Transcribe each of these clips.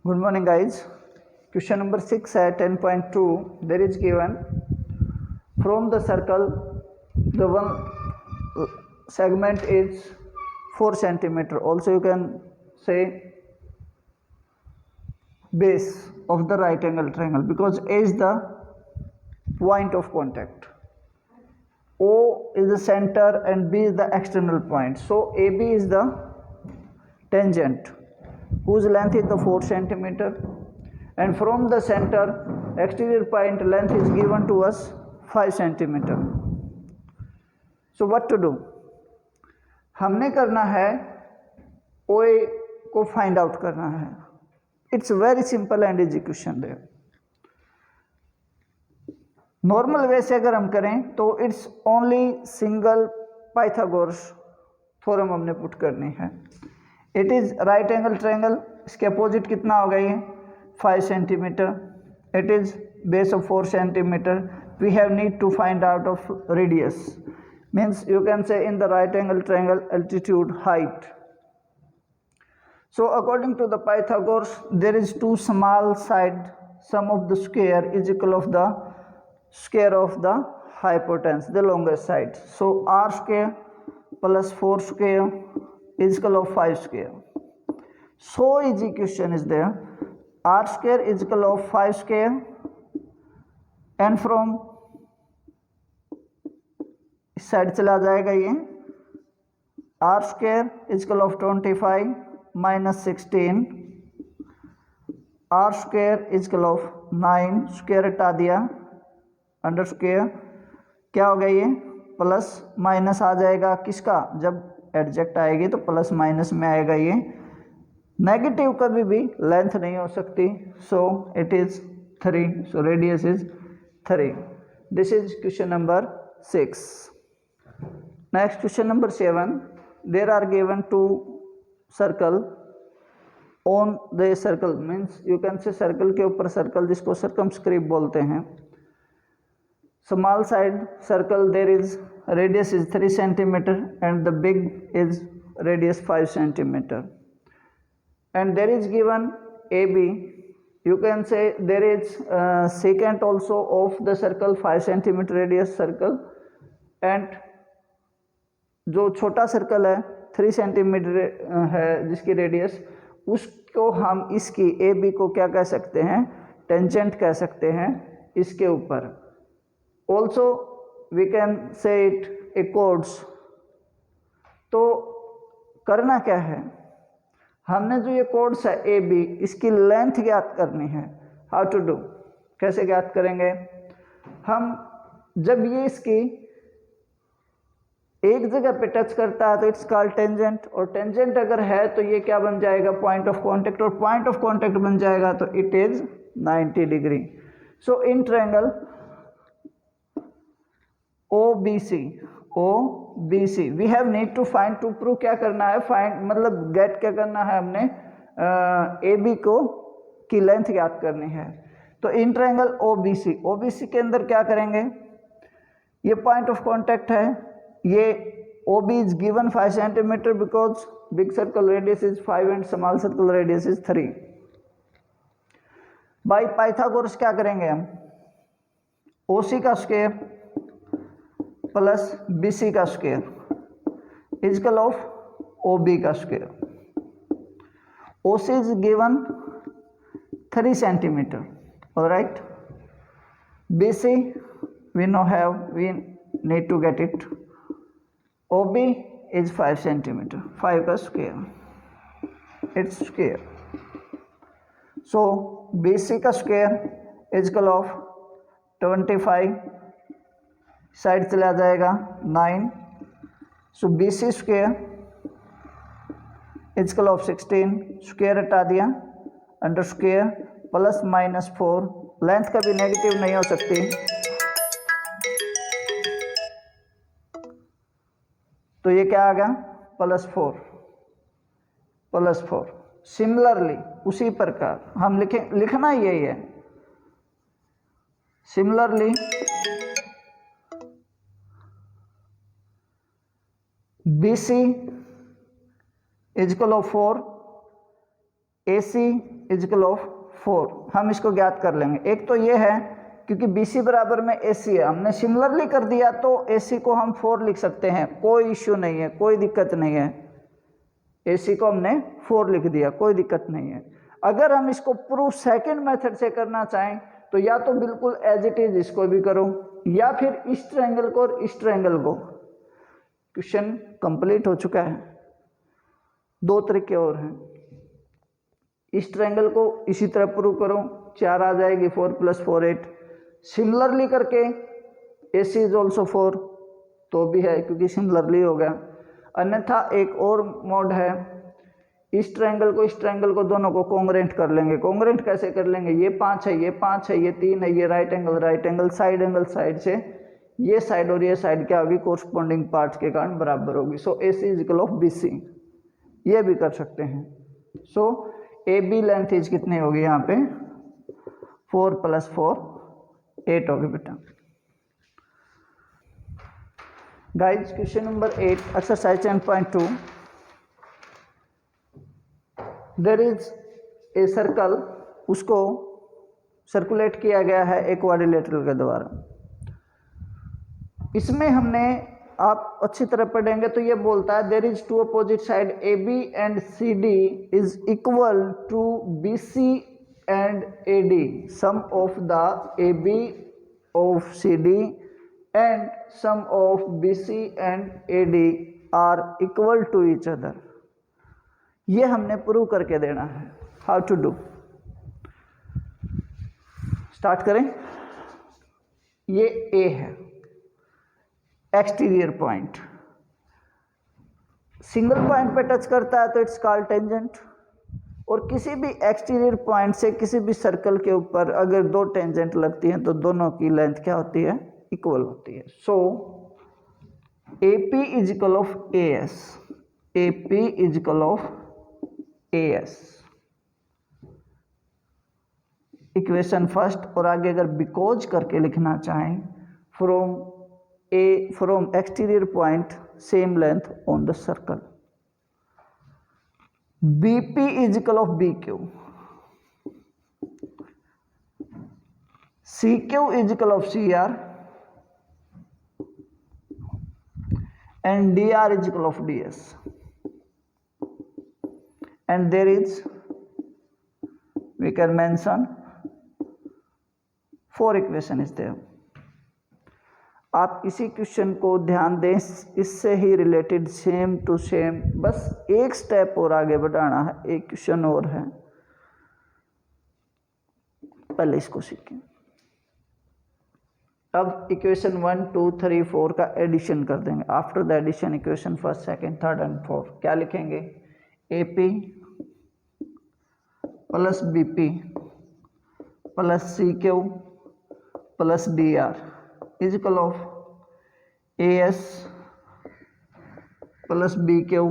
Good morning, guys. Question number 6 at 10.2. There is given from the circle the one segment is 4 centimeter. Also, you can say base of the right angle triangle because A is the point of contact. O is the center and B is the external point. So AB is the tangent whose length is the 4 centimeter, and from the center exterior point length is given to us 5 centimeter. So what to do? हमने करना है OA को find out करना है. It's very simple and easy question there. Normal way से अगर हम करें तो it's only single Pythagoras theorem हमने पुट करनी है. It is right angle triangle. इसके अपोजिट कितना होगा ये 5 centimetre. It is base of 4 centimetre. We have need to find out of radius. Means you can say in the right angle triangle altitude height. So according to the Pythagoras there is two small side sum of the square is equal of the square of the hypotenuse, the longest side. So r square plus 4 square is equal of 5 square. So easy question is there. R square is equal of 5 square and from इस side चला जाएगा ये r square is equal of 25 minus 16. R square is equal of 9 square हटा दिया under square क्या होगा ये plus minus आ जाएगा किसका जब एडजेक्ट आएगी तो प्लस माइनस में आएगा. ये नेगेटिव कभी भी लेंथ नहीं हो सकती. So it is 3. So radius is 3. This is question number 6. Next question number 7. There are given two circle on the circle means you can say circle के ऊपर circle जिसको circumscribe बोलते हैं. Small side circle there is radius is 3 centimeter and the big is radius 5 centimeter and there is given AB. You can say there is secant also of the circle 5 centimeter radius circle and जो छोटा circle है 3 centimetre है जिसकी radius उसको हम इसकी A B को क्या कह सकते हैं टेंजेंट कह सकते हैं इसके ऊपर. Also we can say it a chords. तो करना क्या है हमने जो ये कोड्स है ए बी इसकी लेंथ ज्ञात करनी है. हाउ टू डू कैसे ज्ञात करेंगे हम जब ये इसकी एक जगह पे टच करता है तो इट्स कॉल्ड टेंजेंट और टेंजेंट अगर है तो ये क्या बन जाएगा पॉइंट ऑफ कांटेक्ट और पॉइंट ऑफ कांटेक्ट बन जाएगा तो it is 90 degree. So in triangle OBC we have need to find to prove क्या करना है फाइंड मतलब गेट क्या करना है हमने AB को की लेंथ ज्ञात करनी है. तो इन ट्रायंगल OBC के अंदर क्या करेंगे ये पॉइंट ऑफ कांटेक्ट है. ये OB is given 5 centimeter because big circle radius is 5 and small circle radius is 3. by Pythagoras क्या करेंगे हम OC का स्क्वायर प्लस BC का स्क्वायर इजकल ऑफ OB का square. OC is given 3 centimeter. all right. BC we need to get it. OB is 5 centimeter. 5 का square it's square. So BC का square is equal of 25 side चला जाएगा 9. सो BC square is equal of 16 square हटा दिया under square plus minus 4. Length कभी negative नहीं हो सकती तो ये क्या आ गया प्लस 4. सिमिलरली उसी प्रकार हम लिखना यही है. Similarly BC is equal of 4 AC is equal of 4, हम इसको ज्ञात कर लेंगे। एक तो ये है क्योंकि BC बराबर में AC है, हमने सिमिलरली कर दिया तो AC को हम 4 लिख सकते हैं, कोई इश्यू नहीं है, कोई दिक्कत नहीं है। AC को हमने 4 लिख दिया, कोई दिक्कत नहीं है। अगर हम इसको प्रूफ सेकंड मेथड से करना चाहें तो या तो बिल्कुल एज इट इज इसको भी करो, या फिर इस ट्रायंगल को और इस ट्रायंगल को। क्वेश्चन कंप्लीट हो चुका है। दो तरीके और हैं, इस ट्रायंगल को इसी तरह प्रूव करो, 4 आ जाएगी, 4 + 4 8। सिमिलरली करके AC इज ऑल्सो 4 तो भी है क्योंकि सिमिलरली हो गया। अन्यथा एक और मोड है, इस ट्रायंगल को इस ट्रायंगल को दोनों को कॉन्ग्रेंट कर लेंगे। कॉन्ग्रेंट कैसे कर लेंगे, ये 5 है, ये 5 है, ये 3 है, ये right angle side angle side से ये साइड और ये साइड क्या होगी, कोरस्पॉन्डिंग पार्ट्स के कारण बराबर होगी। सो AC इजकल ऑफ BC, ये भी कर सकते हैं। सो AB लेंथ इज कितनी होगी यहाँ पे, 4 + 4 8 होगी बेटा। Guys question number 8 exercise 10.2, there is a circle, उसको सर्कुलेट किया गया है एक क्वाड्रिलेटरल के द्वारा। इसमें हमने, आप अच्छी तरह पढ़ेंगे तो ये बोलता है there is two opposite side AB and CD is equal to BC and AD, sum of the AB of CD and sum of BC and AD are equal to each other. ये हमने prove करके देना है। How to do, start करें। ये A है, exterior point, single point पे touch करता है तो इट्स कॉल्ड टेंजेंट, और किसी भी एक्सटीरियर पॉइंट से किसी भी सर्कल के ऊपर अगर दो टेंजेंट लगती हैं तो दोनों की लेंथ क्या होती है, इक्वल होती है। सो AP is equal of AS, AP is equal of AS, equation first. और आगे अगर बिकॉज करके लिखना चाहें, from exterior point same length on the circle. BP is equal of BQ, CQ is equal of CR and DR is equal of DS, and there is, we can mention 4 equation is there। आप इसी question को ध्यान दें, इससे ही related same to same, बस एक step और आगे बढ़ाना है, एक क्वेश्चन और है, पहले इसको सीखें। अब इक्वेशन 1 2 3 4 का एडिशन कर देंगे। After the addition equation first second third and fourth क्या लिखेंगे, AP plus BP plus CQ plus DR is equal of AS plus BQ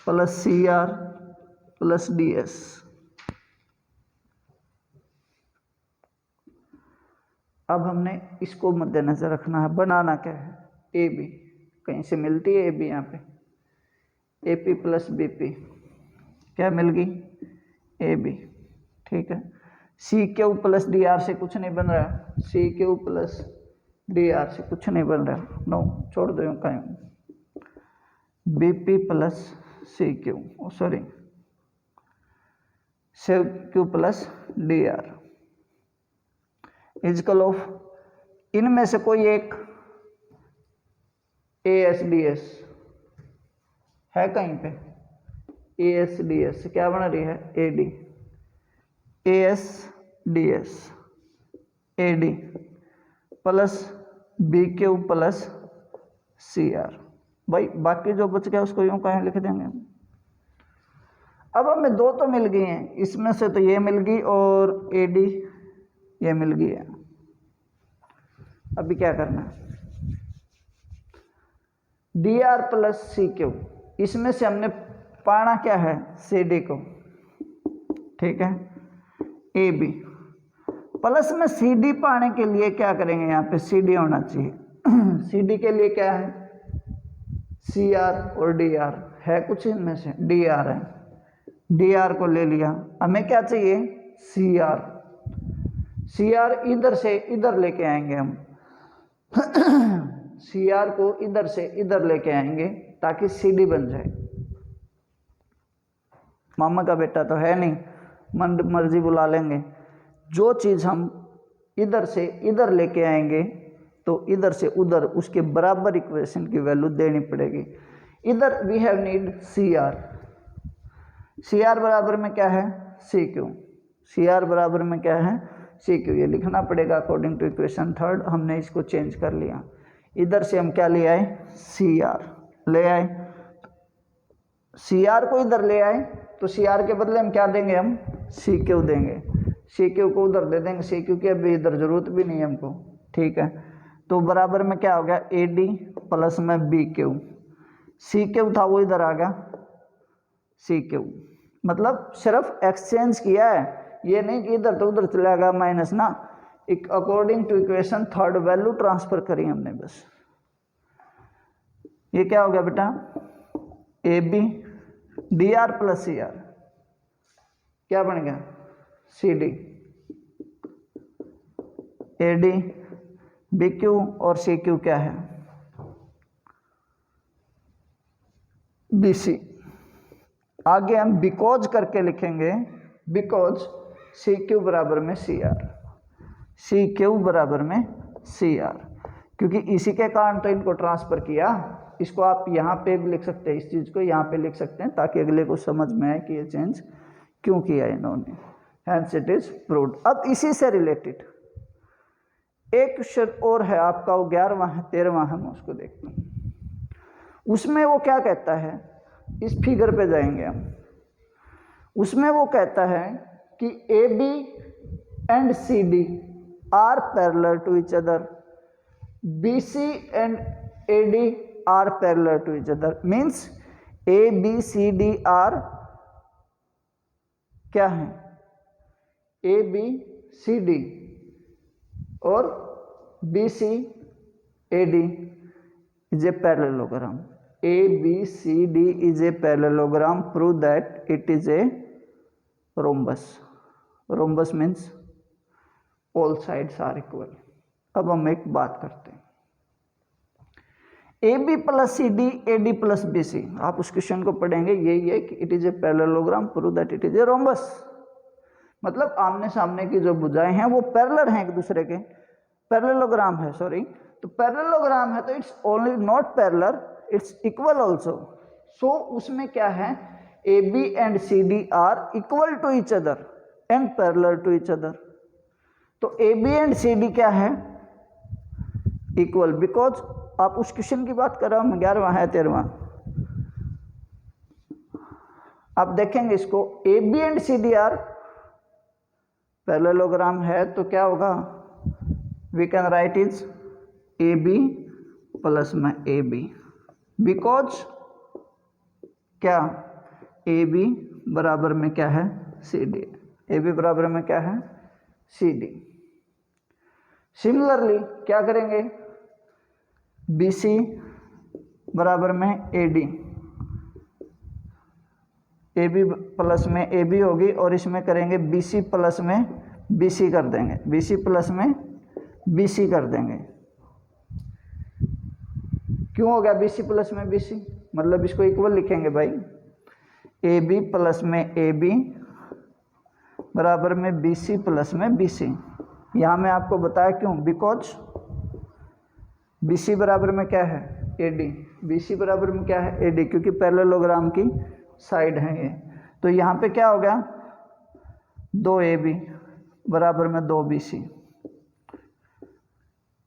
plus CR plus DS। अब हमने इसको मद्देनजर रखना है, बनाना क्या है, AB, कहीं से मिलती है AB, यहाँ पे AP प्लस BP क्या मिल गई, AB, ठीक है। CQ प्लस DR से कुछ नहीं बन रहा, CQ प्लस DR से कुछ नहीं बन रहा, नो, छोड़ दो कहीं। BP plus CQ, sorry CQ plus DR is equal of, इनमें से कोई एक ASDS है कहीं पे, ASDS क्या बन रही है, AD, ASDS AD plus BQ plus CR। भाई बाकी जो बच गया उसको यूं कहीं लिख देंगे। अब हमें दो तो मिल गई हैं, इसमें से तो ये मिल गई और AD ये मिल गई है। अभी क्या करना है, DR प्लस CQ, इसमें से हमने पाना क्या है, CD को, ठीक है, AB प्लस में CD पाने के लिए क्या करेंगे, यहाँ पे CD होना चाहिए। CD के लिए क्या है, CR और DR है, कुछ इनमें से DR है, डी आर को ले लिया, हमें क्या चाहिए सी आर। सी आर इधर से इधर लेके आएंगे हम सी आर को इधर से इधर लेके आएंगे ताकि सी डी बन जाए। मामा का बेटा तो है नहीं, मन मर्जी बुला लेंगे। जो चीज़ हम इधर से इधर लेके आएंगे तो इधर से उधर उसके बराबर इक्वेशन की वैल्यू देनी पड़ेगी। इधर we have need C R. C R बराबर में क्या है सी क्यू। सी आर बराबर में क्या है सी क्यू। ये लिखना पड़ेगा अकॉर्डिंग टू इक्वेशन थर्ड। हमने इसको चेंज कर लिया, इधर से हम क्या ले आए सी आर ले आए। सी आर को इधर ले आए तो सी आर के बदले हम क्या देंगे हम सी क्यू देंगे। सी क्यू को उधर दे देंगे, सी क्यू की अभी इधर जरूरत भी नहीं है हमको, ठीक है। तो बराबर में क्या हो गया ए डी प्लस में बी क्यू। सी क्यू था वो इधर आ गया सी क्यू। मतलब सिर्फ एक्सचेंज किया है, ये नहीं कि इधर तो उधर चला गया माइनस ना। एक according to equation third value transfer करी हमने बस। ये क्या हो गया बेटा A B D R plus C R क्या बन गया C D. A D B Q और सी क्यू क्या है बी सी। आगे हम बिकॉज करके लिखेंगे, बिकॉज सी क्यू बराबर में सी आर। सी क्यू बराबर में सी आर, क्योंकि इसी के कारण तो इनको ट्रांसफर किया। इसको आप यहाँ पे भी लिख सकते हैं, इस चीज़ को यहाँ पे लिख सकते हैं ताकि अगले को समझ में आए कि ये चेंज क्यों किया इन्होंने। Hence it is proved. अब इसी से रिलेटेड एक क्वेश्चन और है आपका, वो 11वां है 13वां है, मैं उसको देखता हूँ। उसमें वो क्या कहता है, इस फिगर पे जाएंगे हम। उसमें वो कहता है कि A B and C D are parallel to each other, B C and A D are parallel to each other. Means A B C D are क्या है ए बी सी डी और B C A D is a parallelogram. A B C D is a parallelogram, prove that it is a rhombus. Rhombus means all sides are equal. अब हम एक बात करते हैं, ए B plus C D A D plus B C. आप उस question को पढ़ेंगे, यही है कि it is a parallelogram, prove that it is a rhombus. मतलब आमने सामने की जो भुजाएं हैं वो पैरेलल हैं एक दूसरे के, पैरेललोग्राम है सॉरी। तो पैरेललोग्राम है तो it's only not parallel, it's equal also. So उसमें क्या है A B and C D are equal to each other and parallel to each other. तो A B and C D क्या है इक्वल, बिकॉज आप उस क्वेश्चन की बात कर रहा हूं, 11वां है 13वां। आप देखेंगे इसको, A B and C D are parallelogram है तो क्या होगा, we can write is A B plus में ए बी, बिकॉज क्या ए बी बराबर में क्या है सी डी, ए बी बराबर में क्या है सी डी। सिमिलरली क्या करेंगे, बी सी बराबर में A D, A B plus में ए बी होगी और इसमें करेंगे बी सी प्लस में बी सी कर देंगे, बी सी प्लस में बी सी कर देंगे। क्यों हो गया बी सी प्लस में बी सी, मतलब इसको इक्वल लिखेंगे भाई, ए बी प्लस में ए बी बराबर में बी सी प्लस में बी सी। यहाँ मैं आपको बताया क्यों, बिकॉज बी सी बराबर में क्या है ए डी, बी सी बराबर में क्या है ए डी, क्योंकि पैरेललोग्राम की साइड है ये। तो यहाँ पे क्या हो गया 2 ए बी बराबर में 2 बी सी।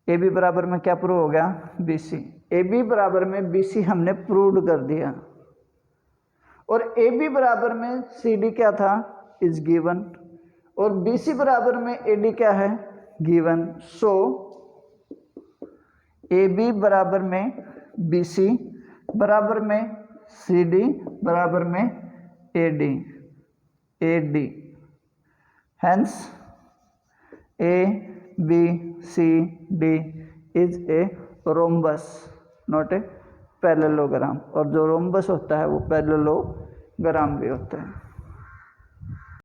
ए बी बराबर में क्या प्रूव हो गया बी सी। ए बी बराबर में बी सी हमने प्रूव्ड कर दिया, और ए बी बराबर में सी डी क्या था इज गिवन, और बी सी बराबर में ए डी क्या है गिवन। सो ए बी बराबर में बी सी बराबर में सी डी बराबर में A D. Hence A B C D is a rhombus not a parallelogram, और जो रोम्बस होता है वो पैरेललोग्राम भी होता है।